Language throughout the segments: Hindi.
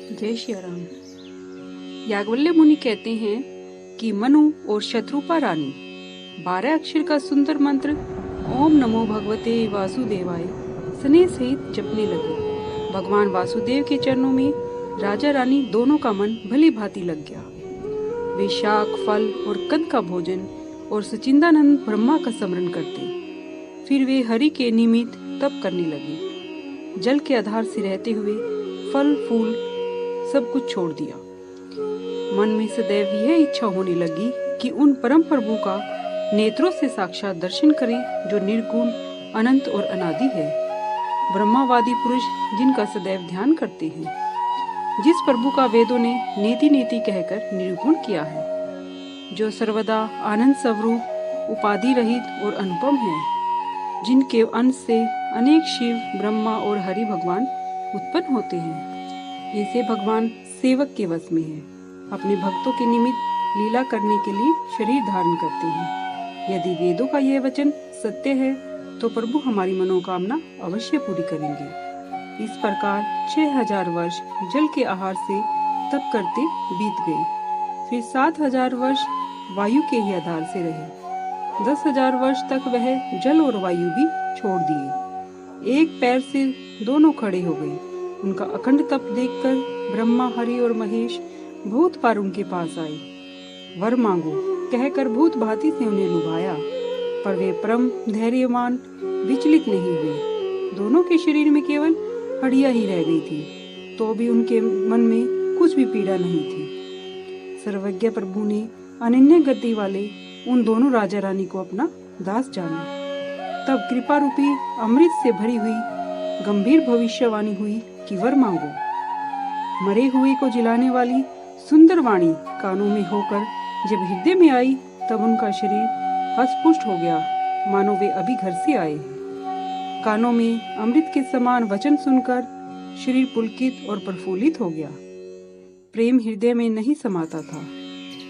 जय श्री राम। याज्ञवल्क्य मुनि कहते हैं कि मनु और शत्रुपा रानी 12 अक्षर का सुंदर मंत्र ओम नमो भगवते वासुदेवाय स्नेह सहित जपने लगे। भगवान वासुदेव के चरणों में राजा रानी दोनों का मन भली भांति लग गया। वे शाक, फल और कंद का भोजन और सचिंदानंद ब्रह्मा का स्मरण करते। फिर वे हरि के निमित्त तप करने लगे। जल के आधार से रहते हुए फल फूल सब कुछ छोड़ दिया। मन में सदैव यह इच्छा होने लगी कि उन परम प्रभु का नेत्रों से साक्षात दर्शन करें जो निर्गुण, अनंत और अनादि है। ब्रह्मावादी पुरुष जिनका सदैव ध्यान करते हैं, जिस प्रभु का वेदों ने नेति नेति कहकर निरूपण किया है, जो सर्वदा आनंद स्वरूप, उपाधि रहित और अनुपम है, जिनके अंश से अनेक शिव, ब्रह्मा और हरि भगवान उत्पन्न होते हैं। ऐसे भगवान सेवक के वश में है, अपने भक्तों के निमित्त लीला करने के लिए शरीर धारण करते हैं। यदि वेदों का यह वचन सत्य है तो प्रभु हमारी मनोकामना अवश्य पूरी करेंगे। इस प्रकार 6000 वर्ष जल के आहार से तप करते बीत गए। फिर 7000 वर्ष वायु के ही आधार से रहे। 10,000 वर्ष तक वह जल और वायु भी छोड़ दिए। एक पैर से दोनों खड़े हो गए। उनका अखंड तप देखकर ब्रह्मा, हरि और महेश बहुत बार उनके पास आए। वर मांगो कहकर भूत भांति से उन्हें लुभाया, पर वे परम धैर्यवान विचलित नहीं हुए। दोनों के शरीर में केवल हड्डियां ही रह गई थी, तो भी उनके मन में कुछ भी पीड़ा नहीं थी। सर्वज्ञ प्रभु ने अनन्य गति वाले उन दोनों राजा रानी को अपना दास जाना। तब कृपा रूपी अमृत से भरी हुई गंभीर भविष्यवाणी हुई कि वर मांगो। मरे हुए को जिलाने वाली सुंदर वाणी कानों में होकर जब हृदय में आई, तब उनका शरीर हष्ट-पुष्ट हो गया, मानो वे अभी घर से आए। कानों में अमृत के समान वचन सुनकर शरीर पुलकित और प्रफुल्लित हो गया। प्रेम हृदय में नहीं समाता था।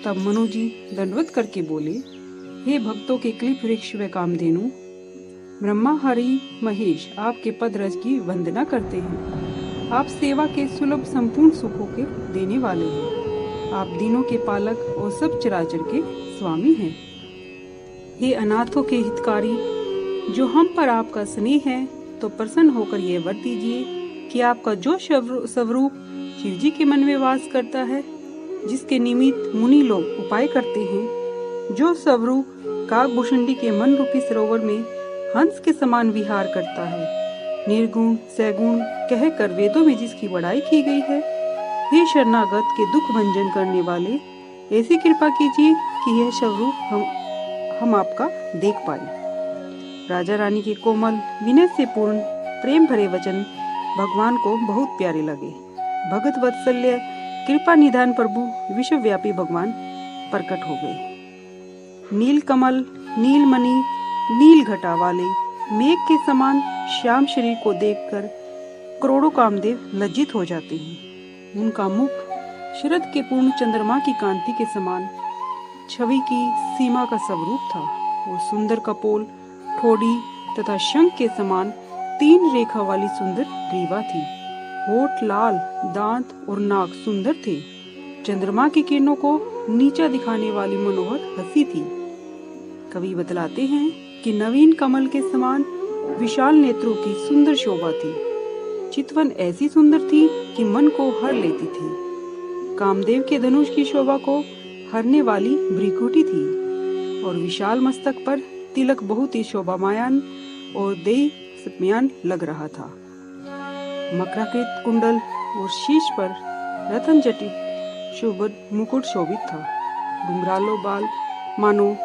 तब मनु जी दंडवत करके बोले, हे भक्तों के क्लिप वृक्ष व कामधेनु, ब्रह्मा, हरि, महेश आपके पद रज की वंदना करते हैं। आप सेवा के सुलभ संपूर्ण सुखों के देने वाले हैं। आप दीनों के पालक और सब चराचर के स्वामी हैं। हे अनाथों के हितकारी, जो हम पर आपका स्नेह है, तो प्रसन्न होकर यह वर दीजिए कि आपका जो स्वरूप शिव जी के मन में वास करता है, जिसके निमित्त मुनि लोग उपाय करते हैं, जो स्वरूप काकभूषणी के मन रूपी सरोवर में हंस के समान विहार करता है, निर्गुण सैगुण कहकर वेदों में जिसकी बड़ाई की गई है, हे शरणागत के दुख भंजन करने वाले, ऐसी कृपा कीजिए कि यह स्वरूप हम आपका देख पाए। राजा रानी के कोमल विनय से पूर्ण प्रेम भरे वचन भगवान को बहुत प्यारे लगे। भगत वत्सल्य कृपा निधान प्रभु विश्वव्यापी भगवान प्रकट हो गए। नील कमल, नील मणि, नील घटा वाले मेघ के समान श्याम शरीर को देखकर करोड़ों कामदेव लज्जित हो जाते हैं। उनका मुख शरद के पूर्ण चंद्रमा की कांति के समान छवि की सीमा का स्वरूप था। वो सुंदर कपोल, ठोड़ी तथा शंख के समान 3 रेखा वाली सुंदर ग्रीवा थी। होठ लाल, दांत और नाक सुंदर थे। चंद्रमा की किरणों को नीचा दिखाने वाली मनोहर हंसी थी। कवि बतलाते हैं कि नवीन कमल के समान विशाल नेत्रों की सुंदर शोभा थी। चितवन ऐसी सुंदर थी कि मन को हर लेती थी। कामदेव के धनुष की शोभा को हरने वाली भ्रिकुटी थी और विशाल मस्तक पर तिलक बहुत ही शोभामायन और देदीप्यमान लग रहा था। मकराकृत कुंडल और शीश पर रतन जटित शोभित मुकुट शोभित था। घुंघराले बाल मानो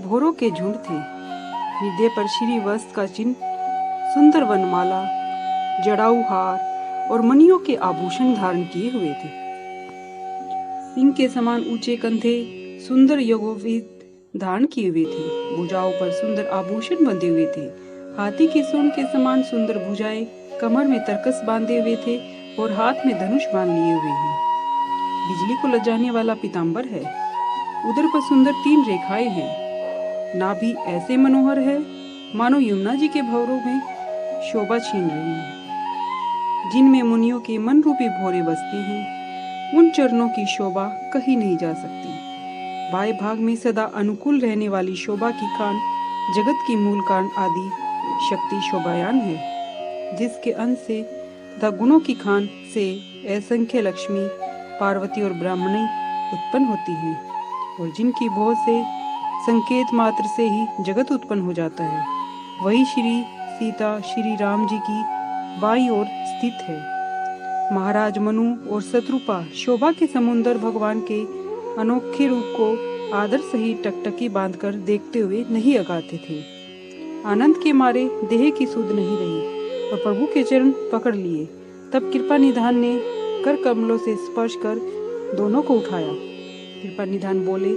भौरों के झुंड थे। हृदय पर श्री वस्त्र का चिन्ह, सुंदर वनमाला, जड़ाऊ हार और मणियों के आभूषण धारण किए हुए थे। सिंह के समान ऊंचे कंधे सुंदर यौगिक धारण किए हुए थे। भुजाओं पर सुंदर आभूषण बंधे हुए थे। हाथी की सूंड के समान सुंदर भुजाएं कमर में तरकस बांधे हुए थे और हाथ में धनुष बांध लिए हुए हैं। बिजली को लजाने वाला पीताम्बर है। उदर पर सुंदर 3 रेखाएं हैं। नाभि ऐसे मनोहर है मानो यमुना जी के भंवरों में शोभा छीन रही है, जिनमें मुनियों के मन रूपी भौरे बसते हैं। उन चरणों की शोभा कहीं नहीं जा सकती। बाएं भाग में सदा अनुकूल रहने वाली शोभा की खान जगत की मूल कारण आदि शक्ति शोभायान है, जिसके अंश से तथा गुणों की खान से असंख्य लक्ष्मी, पार्वती और ब्राह्मणी उत्पन्न होती हैं, और जिनकी बहुत से संकेत मात्र से ही जगत उत्पन्न हो जाता है, वही श्री सीता श्री राम जी की बाईं ओर स्थित है। महाराज मनु और शत्रुपा शोभा के समुंदर भगवान के अनोखे रूप को आदर सहित टकटकी बांधकर देखते हुए नहीं अगाते थे। आनंद के मारे देह की सुध नहीं रही और प्रभु के चरण पकड़ लिए। तब कृपा निधान ने कर कमलों से स्पर्श कर दोनों को उठाया। कृपा निधान बोले,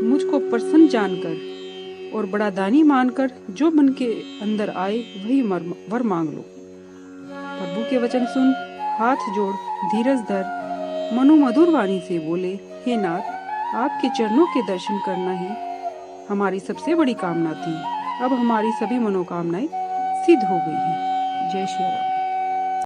मुझको प्रसन्न जानकर और बड़ा दानी मानकर जो मन के अंदर आए वही वर मांग लो। प्रभु के वचन सुन हाथ जोड़ धीरज धर मनु मधुर वाणी से बोले, हे नाथ, आपके चरणों के दर्शन करना ही हमारी सबसे बड़ी कामना थी। अब हमारी सभी मनोकामनाएं सिद्ध हो गई हैं। जय श्री राम।